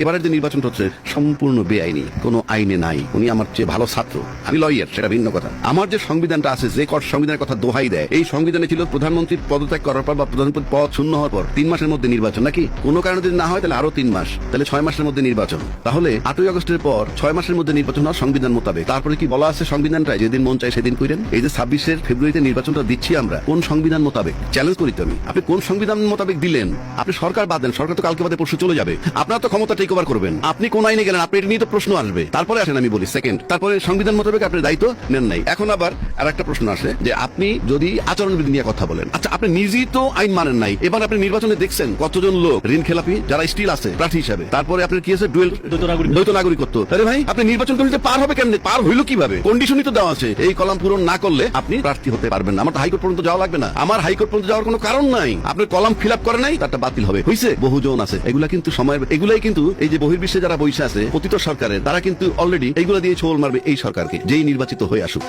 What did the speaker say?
এবারের যে নির্বাচন হচ্ছে সম্পূর্ণ বেআইনি, কোনো আইনে নাই। উনি আমার চেয়ে ভালো ছাত্র, আমি লয়ার, সেটা ভিন্ন কথা। আমার যে সংবিধানটা আছে, যে সংবিধানের কথা দোহাই দেয়, এই সংবিধানে ছিল প্রধানমন্ত্রীর পদত্যাগ করার পর বা প্রধানমন্ত্রীর পদ শূন্য হওয়ার পর 3 মাসের মধ্যে নির্বাচন, নাকি কোনো কারণে যদি না হয় তাহলে আরো 3 মাস, তাহলে 6 মাসের মধ্যে নির্বাচন। তাহলে 8ই আগস্টের পর 6 মাসের মধ্যে নির্বাচন হওয়ার সংবিধান মোতাবেক। তারপরে কি বলা আছে সংবিধানটায়, যেদিন মন চায় সেদিন কইরেন। এই যে 26 ফেব্রুয়ারিতে নির্বাচনটা দিচ্ছি আমরা, কোন সংবিধান মোতাবেক? চ্যালেঞ্জ করি তো আমি। আপনি কোন সংবিধান মোতাবেক দিলেন? আপনি সরকার বাদ দেন, সরকার তো কালকে বাদে পরশু চলে যাবে, আপনার তো ক্ষমতা টেক ওভার করবেন। আপনি কোন আইনে গেলেন? আপনি এটা নিয়ে তো প্রশ্ন আসবে। তারপরে আসেন আমি বলি সেকেন্ড, তারপরে সংবিধান মোতাবেক আপনি দায়িত্ব নেন নাই। এখন আবার আরেকটা প্রশ্ন আসে যে আপনি যদি আচরণবিধি নিয়ে কথা বলেন, আচ্ছা আপনি নিজেই তো আইন মানেন নাই। এবার আপনি নির্বাচনে দেখছেন কতজন লোক ঋণ খেলাপি যারা স্টিল আছে প্রার্থী হিসাবে। তারপরে আপনার কি আছে, দ্বৈত নাগরিকত্ব। আরে ভাই, আপনি নির্বাচন করতে পার হবে কেমনে? পার হইলো কিভাবে? কন্ডিশনই তো দেওয়া আছে, এই কলাম পূরণ না করলে আপনি প্রার্থী হতে পারবেন না। আমার তো হাইকোর্ট পর্যন্ত যাওয়া লাগবে না, আমার হাইকোর্ট পর্যন্ত যাওয়ার কোনো কারণ নাই। আপনার কলাম ফিল আপ করে নাই, তারটা বাতিল হবে। হইছে, বহুজন আছে। এগুলা কিন্তু সময়ের, এগুলাই কিন্তু এই যে বহির্বিশ্বে যারা বসে আছে পতিত সরকারের, তারা কিন্তু অলরেডি এইগুলা দিয়ে ছোল মারবে এই সরকারকে, যেই নির্বাচিত হয়ে আসুক।